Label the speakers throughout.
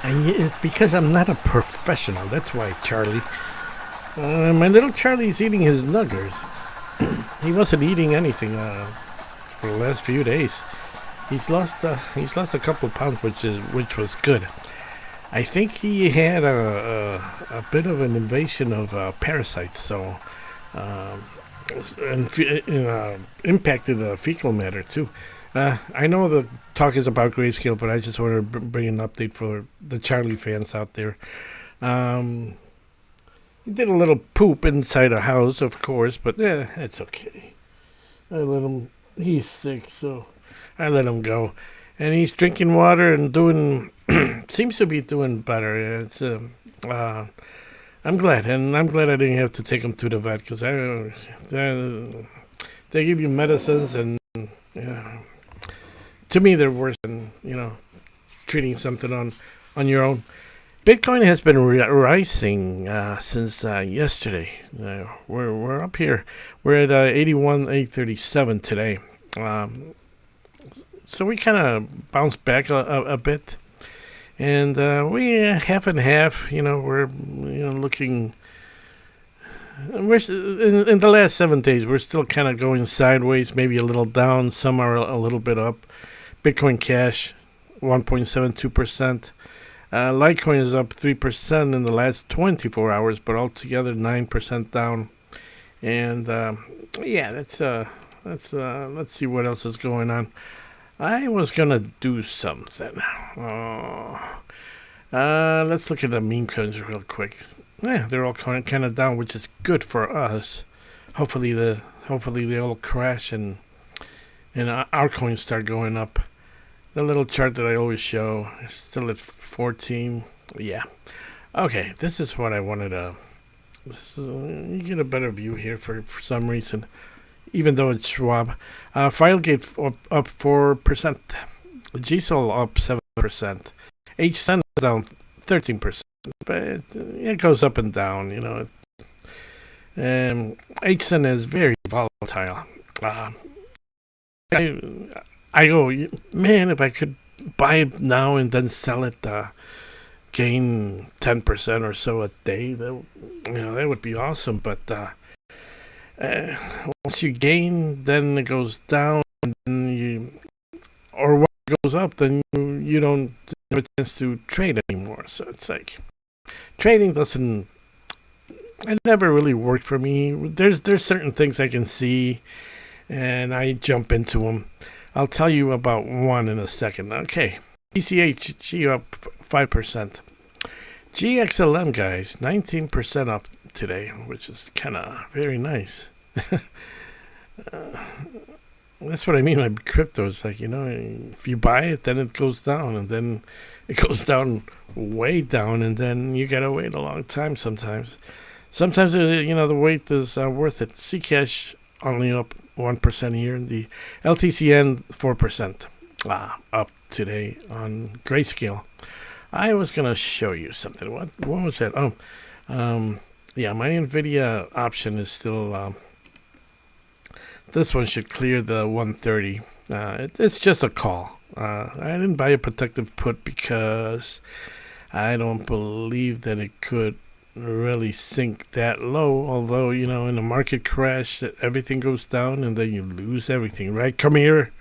Speaker 1: And it's because I'm not a professional. That's why, Charlie. My little Charlie's eating his nuggers. He wasn't eating anything for the last few days. He's lost a couple of pounds, which was good. I think he had a bit of an invasion of parasites, so um, impacted the fecal matter too. I know the talk is about Grayscale, but I just want to bring an update for the Charlie fans out there. Um, he did a little poop inside a house, of course, but it's okay. I let him. He's sick, so I let him go, and he's drinking water and doing. Seems to be doing better. I'm glad, and I'm glad I didn't have to take him to the vet because they give you medicines, and to me they're worse than treating something on your own. Bitcoin has been rising since yesterday. We're up here. We're at 81,837 today. So we kind of bounced back a bit, and we half and half. We're looking. In the last 7 days, we're still kind of going sideways, maybe a little down. Some are a little bit up. Bitcoin Cash, 1.72%. Litecoin is up 3% in the last 24 hours, but altogether 9% down. And let's see what else is going on. I was gonna do something. Let's look at the meme coins real quick. Yeah, they're all kind of down, which is good for us. Hopefully they all crash and our coins start going up. The little chart that I always show is still at 14. Yeah. Okay, this is what I wanted to. You get a better view here for some reason, even though it's Schwab. Filegate up 4%. GSOL up 7%. HSN down 13%. But it goes up and down, HSN is very volatile. I go, man, if I could buy it now and then sell it, gain 10% or so a day, that would be awesome. But once you gain, then it goes down, and then or when it goes up, then you don't have a chance to trade anymore. So it's like trading doesn't. It never really worked for me. There's certain things I can see, and I jump into them. I'll tell you about one in a second. Okay, PCHG up 5%. GXLM, guys, 19% up today, which is kind of very nice. That's what I mean by crypto. It's like, if you buy it, then it goes down, and then it goes down way down, and then you gotta wait a long time sometimes. Sometimes, the wait is worth it. Ccash only up 1% here, and the LTCN 4% up today on Grayscale. I was gonna show you something. What was that? My NVIDIA option is still. This one should clear the 130. It's just a call. I didn't buy a protective put because I don't believe that it could really sink that low. Although, in a market crash, everything goes down and then you lose everything, right? Come here.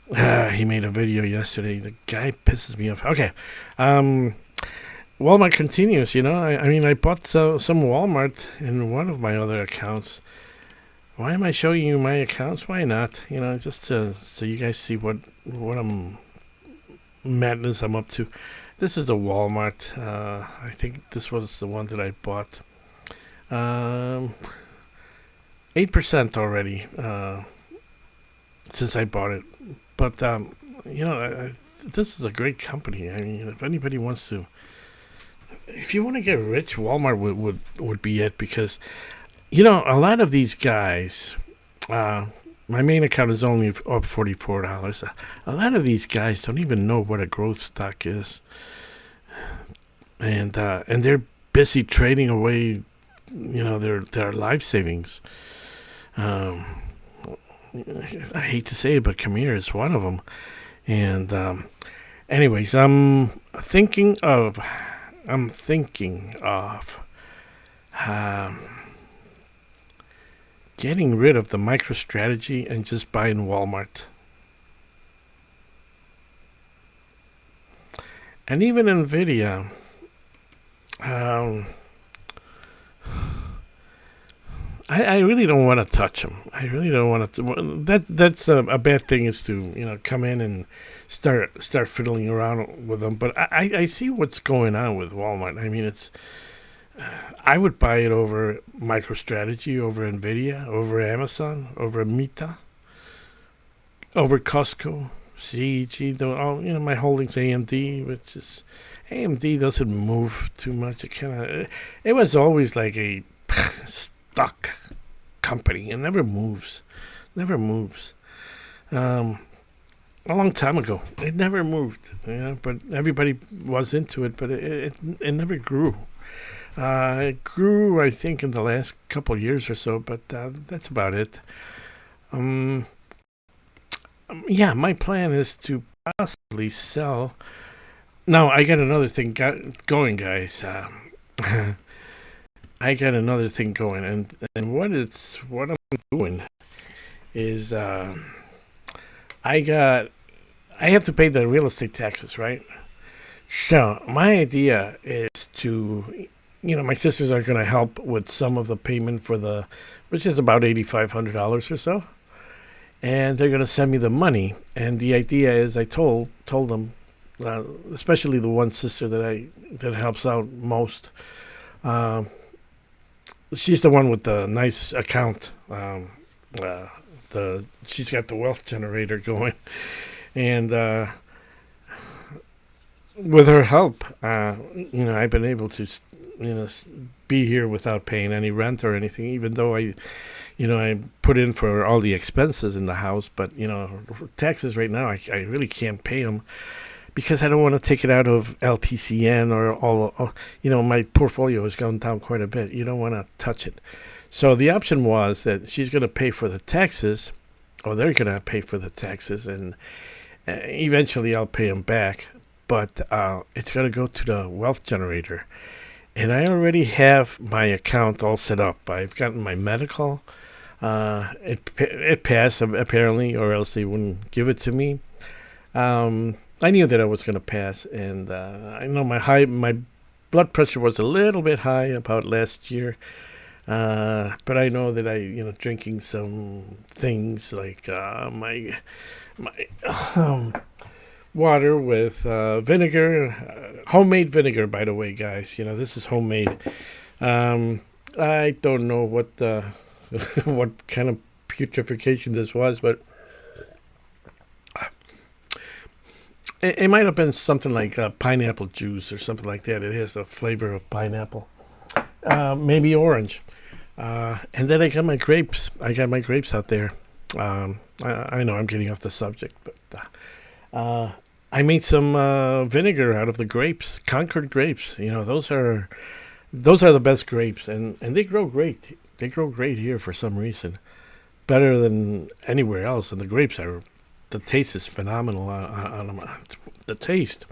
Speaker 1: He made a video yesterday. The guy pisses me off. Okay. Walmart continues, I bought some Walmart in one of my other accounts. Why am I showing you my accounts? Why not? Just so you guys see what madness I'm up to. This is a Walmart. I think this was the one that I bought. 8% already since I bought it. But this is a great company. I mean, if anybody wants to, if you want to get rich, Walmart would be it, because a lot of these guys, my main account is only up $44. A lot of these guys don't even know what a growth stock is, and they're busy trading away, their life savings. I hate to say it, but Khmer is one of them, and Anyways, I'm thinking of um, getting rid of the MicroStrategy and just buying Walmart. And even Nvidia, um, I really don't want to touch them. I really don't want to. That's a bad thing, is to come in and start fiddling around with them. But I see what's going on with Walmart. I mean, I would buy it over MicroStrategy, over Nvidia, over Amazon, over Meta, over Costco, CEG. My holdings AMD, which is AMD doesn't move too much. It was always like a stock company. It never moves. A long time ago, it never moved. But everybody was into it, but it never grew. It grew, I think, in the last couple of years or so, but that's about it. Um, yeah, my plan is to possibly sell. Now, I got another thing going, guys. I got another thing going, and what I'm doing is I got I have to pay the real estate taxes, right? So my idea is to, my sisters are going to help with some of the payment which is about $8,500 or so, and they're going to send me the money. And the idea is, I told them, especially the one sister that helps out most. Um, she's the one with the nice account. She's got the wealth generator going, and with her help, I've been able to, be here without paying any rent or anything. Even though I put in for all the expenses in the house, but taxes right now, I really can't pay them because I don't want to take it out of LTCN or all. My portfolio has gone down quite a bit. You don't want to touch it. So the option was that she's going to pay for the taxes, or they're going to pay for the taxes, and eventually I'll pay them back. But it's going to go to the wealth generator. And I already have my account all set up. I've gotten my medical. It passed, apparently, or else they wouldn't give it to me. I knew that I was going to pass, and I know my blood pressure was a little bit high about last year. But I know that drinking some things like my water with vinegar, homemade vinegar, by the way, guys. This is homemade. I don't know what what kind of putrefaction this was, but it might have been something like pineapple juice or something like that. It has a flavor of pineapple, maybe orange. And then I got my grapes. Out there. I know I'm getting off the subject, but I made some vinegar out of the grapes, Concord grapes. Those are the best grapes, and they grow great. They grow great here for some reason, better than anywhere else. And the taste is phenomenal on them. The taste,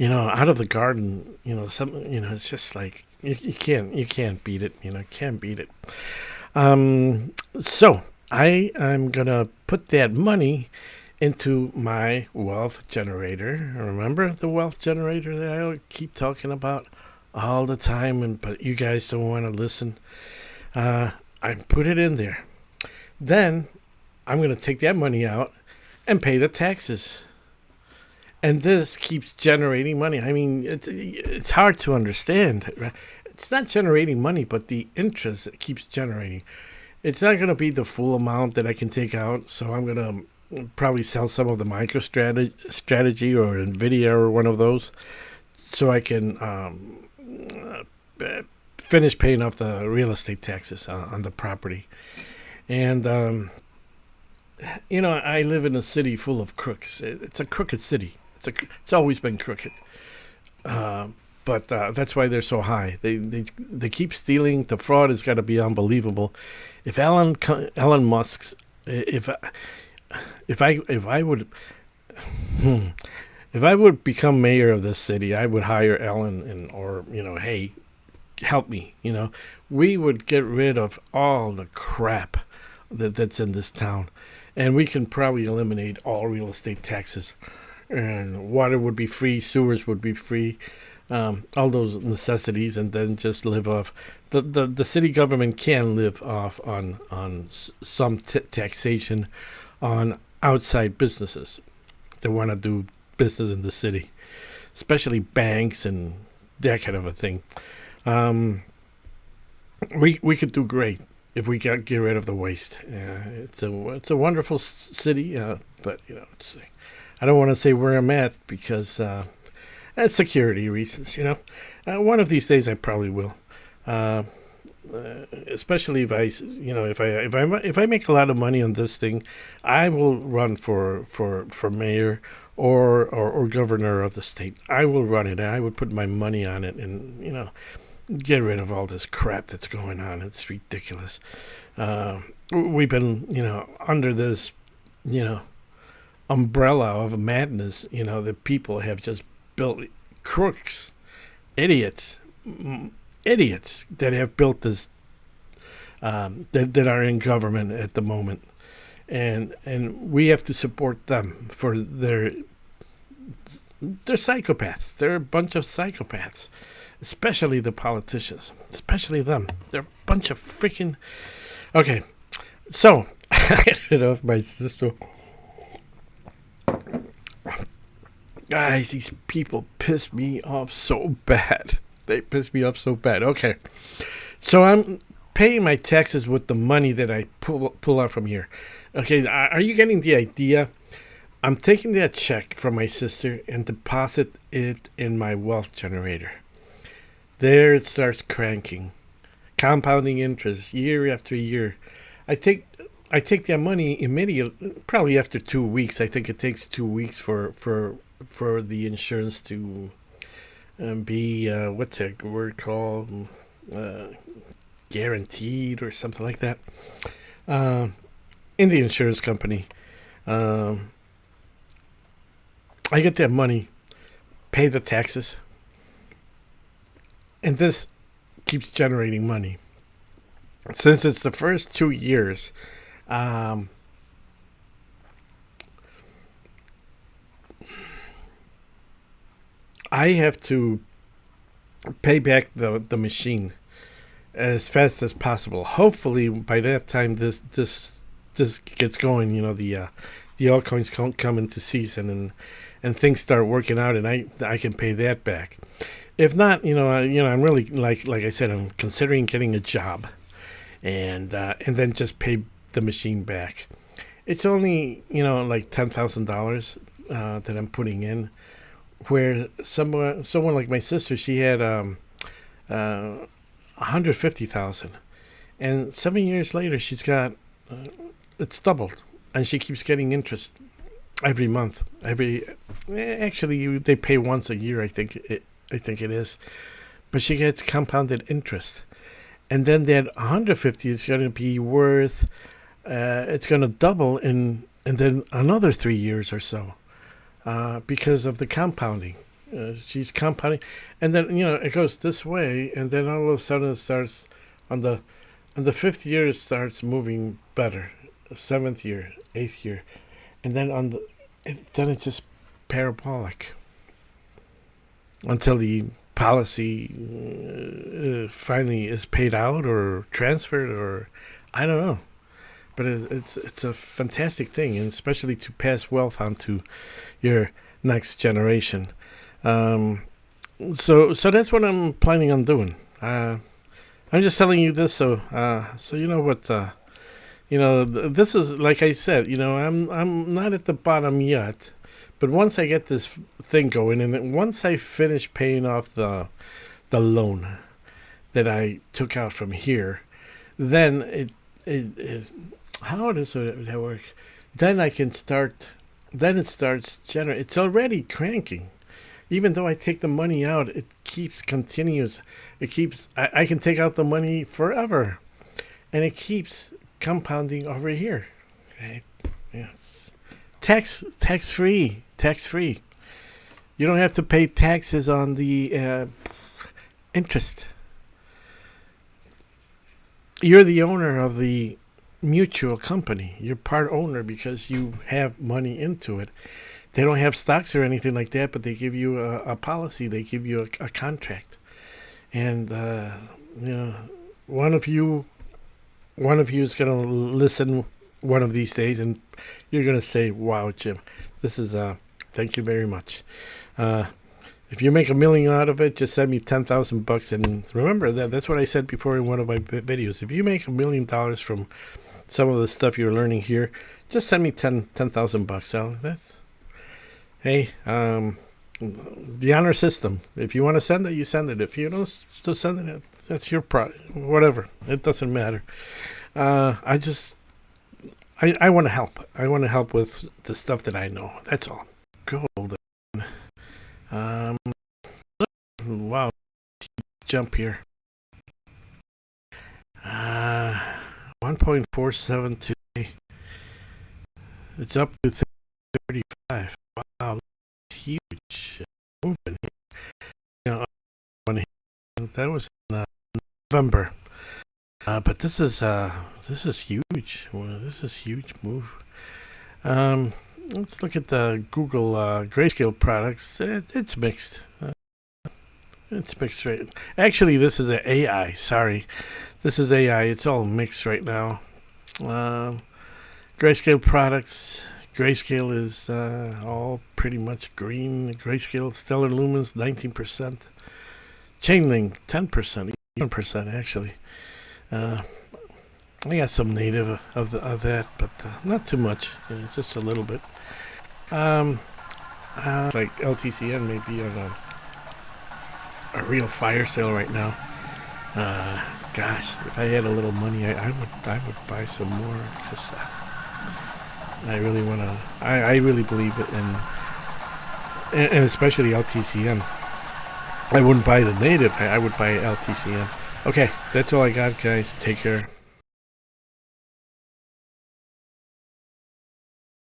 Speaker 1: out of the garden. It's just like you can't beat it. Can't beat it. So I am gonna put that money into my wealth generator. Remember the wealth generator that I keep talking about all the time, but you guys don't want to listen. I put it in there. Then I'm going to take that money out and pay the taxes. And this keeps generating money. I mean, it's hard to understand. It's not generating money, but the interest it keeps generating. It's not going to be the full amount that I can take out, so I'm going to probably sell some of the MicroStrategy or Nvidia or one of those, so I can finish paying off the real estate taxes on the property. And I live in a city full of crooks. It's a crooked city. It's always been crooked. But that's why they're so high. They keep stealing. The fraud has got to be unbelievable. If Elon Musk's if I would If I would become mayor of this city, I would hire Ellen and or hey, help me. We would get rid of all the crap that's in this town, and we can probably eliminate all real estate taxes. And water would be free, sewers would be free, all those necessities, and then just live off. The city government can live off on some taxation on outside businesses that want to do business in the city, especially banks and that kind of a thing. We could do great if we get rid of the waste. It's a wonderful city, but I don't want to say where I'm at because security reasons. One of these days I probably will. Especially if I make a lot of money on this thing, I will run for mayor or governor of the state. I will run it. I would put my money on it, and get rid of all this crap that's going on. It's ridiculous. We've been under this umbrella of madness. The people have just built crooks, idiots that have built this, that are in government at the moment, and we have to support them for they're psychopaths. They're a bunch of psychopaths, especially the politicians, especially them. They're a bunch of freaking. Okay, so I get it off my sister. Guys, these people piss me off so bad. They piss me off so bad. Okay, so I'm paying my taxes with the money that I pull out from here. Okay, are you getting the idea? I'm taking that check from my sister and deposit it in my wealth generator. There it starts cranking, compounding interest year after year. I take that money immediately, probably after 2 weeks. I think it takes 2 weeks for the insurance to be what's that word called, guaranteed or something like that, in the insurance company. I get that money, pay the taxes, and this keeps generating money. Since it's the first 2 years, I have to pay back the machine as fast as possible. Hopefully, by that time, this gets going. The altcoins come into season and things start working out, and I can pay that back. If not, I'm really like I said, I'm considering getting a job, and then just pay the machine back. It's only like $10,000 that I'm putting in. Where someone like my sister, she had $150,000, and 7 years later she's got it's doubled, and she keeps getting interest every month. Actually, they pay once a year. I think it is, but she gets compounded interest, and then that 150 is going to be worth. It's going to double in then another 3 years or so. Because of the compounding. She's compounding, and then it goes this way, and then all of a sudden it starts on the 5th year it starts moving better, 7th year, 8th year, and then then it's just parabolic until the policy finally is paid out or transferred, or I don't know. But it's a fantastic thing, and especially to pass wealth on to your next generation. So that's what I'm planning on doing. I'm just telling you this so you know what. This is like I said. I'm not at the bottom yet, but once I get this thing going, and once I finish paying off the loan that I took out from here, then it how does that work? Then I can start. Then it starts generating. It's already cranking. Even though I take the money out, it continues. It keeps. I can take out the money forever, and it keeps compounding over here. Right? Yes. Tax free. You don't have to pay taxes on the interest. You're the owner of the mutual company. You're part owner because you have money into it. They don't have stocks or anything like that, but they give you a policy. They give you a contract, and one of you is gonna listen one of these days, and you're gonna say, "Wow, Jim, this is thank you very much." If you make $1 million out of it, just send me $10,000. And remember that's what I said before in one of my videos. If you make $1 million from some of the stuff you're learning here, just send me $10,000. That's hey, the honor system. If you want to send it, you send it. If you don't still send it, that's your whatever. It doesn't matter. I want to help. I want to help with the stuff that I know. That's all. Gold. Wow, jump here. 1.47 today. It's up to 35. Wow, it's huge movement here. That was in November. But this is huge. Well, this is huge move. Let's look at the Google Grayscale products. It's mixed. It's mixed right. Actually, this is an AI. Sorry, this is AI. It's all mixed right now. Grayscale products. Grayscale is all pretty much green. Grayscale Stellar Lumens 19%. Chainlink 10%, 11% actually. I got some native of that, but not too much. Just a little bit. Like LTCN may be on a real fire sale right now. Gosh, if I had a little money, I would buy some more because I really want to. I really believe it, and especially LTCN. I wouldn't buy the native. I would buy LTCN. Okay, that's all I got, guys. Take care.